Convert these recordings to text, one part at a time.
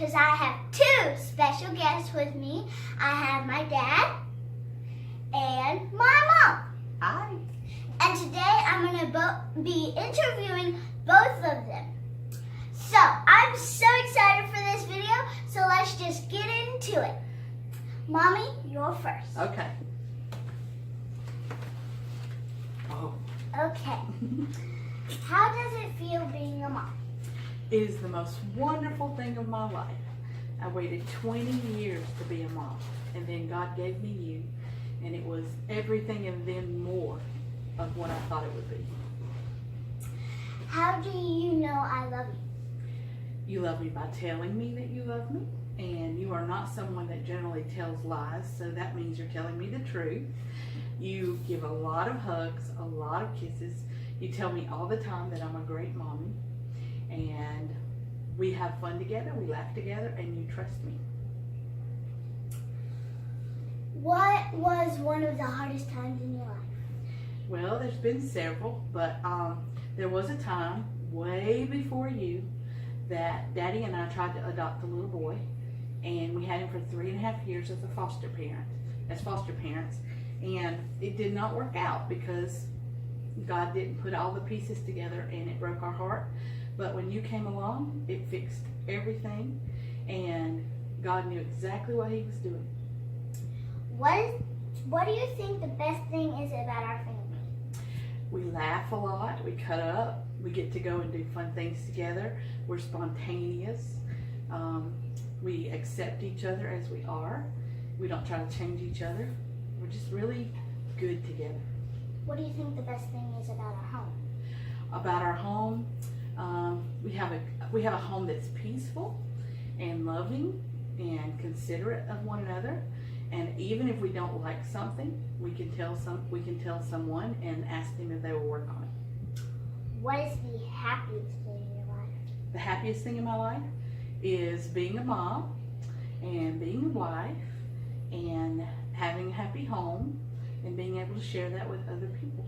because I have two special guests with me. I have my dad and my mom. Hi. And today I'm going to be interviewing both of them. So I'm so excited for this video, so let's just get into it. Mommy, you're first. Okay. Oh. Okay. How does it feel being a mom? It is the most wonderful thing of my life. I waited 20 years to be a mom, and then God gave me you, and it was everything and then more of what I thought it would be. How do you know I love you? You love me by telling me that you love me, and you are not someone that generally tells lies, so that means you're telling me the truth. You give a lot of hugs, a lot of kisses. You tell me all the time that I'm a great mommy, and we have fun together, we laugh together, and you trust me. What was one of the hardest times in your life? Well, there's been several, but there was a time way before you that Daddy and I tried to adopt a little boy, and we had him for 3.5 years as foster parents, and it did not work out because God didn't put all the pieces together, and it broke our heart. But when you came along, it fixed everything, and God knew exactly what he was doing. What do you think the best thing is about our family? We laugh a lot, we cut up, we get to go and do fun things together. We're spontaneous. We accept each other as we are. We don't try to change each other. We're just really good together. What do you think the best thing is about our home? About our home, we have a home that's peaceful and loving and considerate of one another. And even if we don't like something, we can tell someone and ask them if they will work on it. What is the happiest thing in your life? The happiest thing in my life is being a mom and being a wife and having a happy home and being able to share that with other people.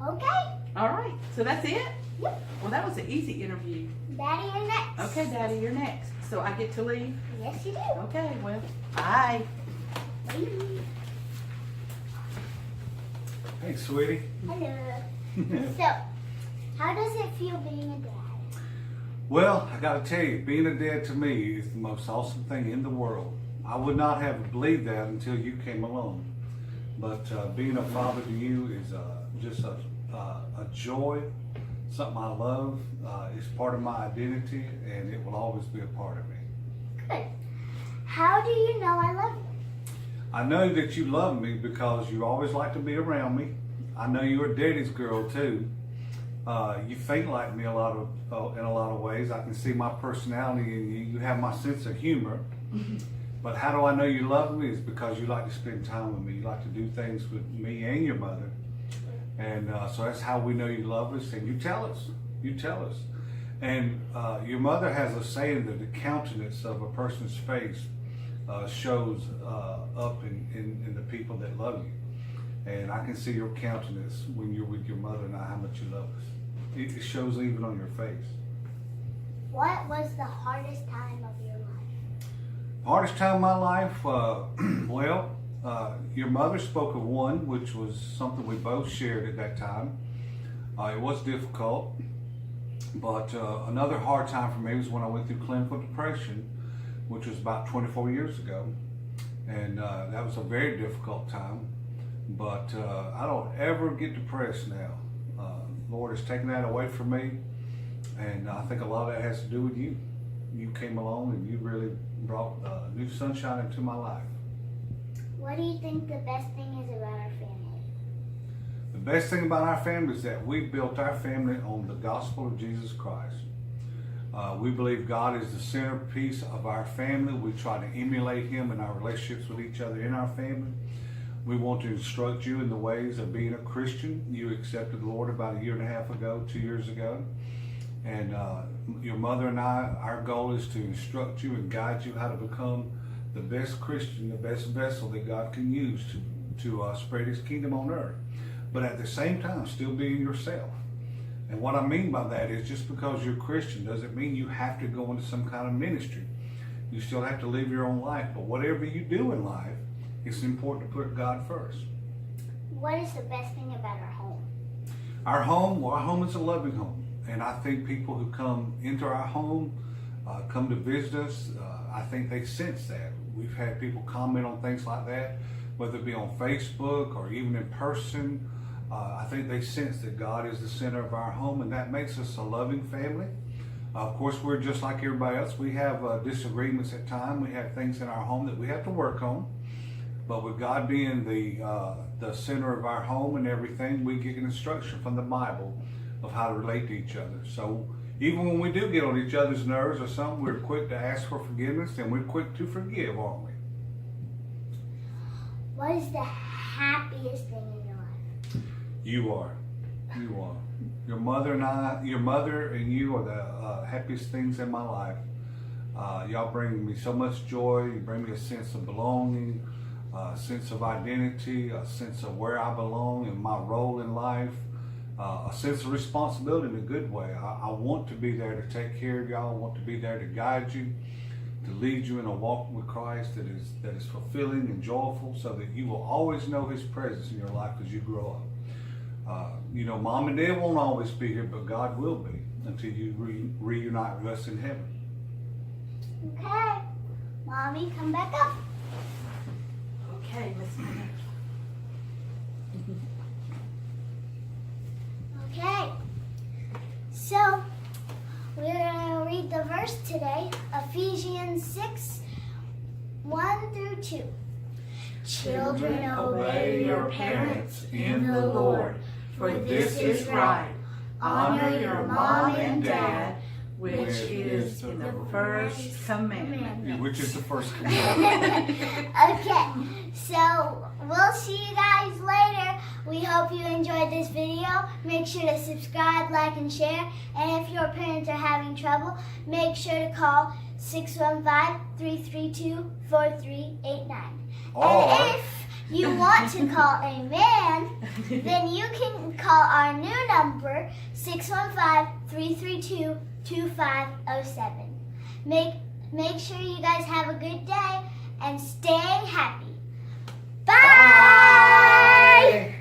Okay. All right, so that's it? Yep. Well, that was an easy interview. Daddy, you're next. Okay, Daddy, you're next. So I get to leave? Yes, you do. Okay, well, bye. Bye. Hey, sweetie. Hello. So, how does it feel being a dad? Well, I gotta tell you, being a dad to me is the most awesome thing in the world. I would not have believed that until you came along. But being a father to you is just a joy, something I love. It's part of my identity, and it will always be a part of me. Good. How do you know I love you? I know that you love me because you always like to be around me. I know you're a daddy's girl too. You think like me in a lot of ways. I can see my personality in you. You have my sense of humor. But how do I know you love me? Is because you like to spend time with me. You like to do things with me and your mother. And so that's how we know you love us. And you tell us. You tell us. And your mother has a saying that the countenance of a person's face shows up in the people that love you. And I can see your countenance when you're with your mother and I, how much you love us. It shows even on your face. What was the hardest time of your life? Hardest time of my life? Your mother spoke of one, which was something we both shared at that time. It was difficult. But another hard time for me was when I went through clinical depression, which was about 24 years ago. And that was a very difficult time. But I don't ever get depressed now. Lord has taken that away from me. And I think a lot of that has to do with you. You came along and you really brought new sunshine into my life. What do you think the best thing is about our family? The best thing about our family is that we built our family on the gospel of Jesus Christ. We believe God is the centerpiece of our family. We try to emulate him in our relationships with each other in our family. We want to instruct you in the ways of being a Christian. You accepted the Lord about 1.5 years ago, 2 years ago. And your mother and I, our goal is to instruct you and guide you how to become the best Christian, the best vessel that God can use to spread his kingdom on earth. But at the same time, still being yourself. And what I mean by that is just because you're a Christian doesn't mean you have to go into some kind of ministry. You still have to live your own life. But whatever you do in life, it's important to put God first. What is the best thing about our home? Our home is a loving home. And I think people who come into our home, come to visit us, I think they sense that. We've had people comment on things like that, whether it be on Facebook or even in person. I think they sense that God is the center of our home, and that makes us a loving family. Of course, we're just like everybody else. We have disagreements at times. We have things in our home that we have to work on. But with God being the center of our home and everything, we get an instruction from the Bible of how to relate to each other. So even when we do get on each other's nerves or something, we're quick to ask for forgiveness, and we're quick to forgive, aren't we? What is the happiest thing in your life? You are. Your mother and you are the happiest things in my life. Y'all bring me so much joy. You bring me a sense of belonging, a sense of identity, a sense of where I belong and my role in life, a sense of responsibility in a good way. I want to be there to take care of y'all. I want to be there to guide you, to lead you in a walk with Christ that is fulfilling and joyful, so that you will always know His presence in your life as you grow up. Mom and Dad won't always be here, but God will be until you reunite with us in heaven. Okay. Mommy, come back up. Okay, Miss Miller. Okay. So, we're going to read the verse today, Ephesians 6, 1 through 2. Children, obey your parents in the Lord, for this is right. Honor your mom and dad, which is the first commandment. Which is the first commandment. Okay, so we'll see you guys later. We hope you enjoyed this video. Make sure to subscribe, like, and share. And if your parents are having trouble, make sure to call 615-332-4389. And if you want to call a man, then you can call our new number, 615-332-2507. Make sure you guys have a good day and stay happy. Bye!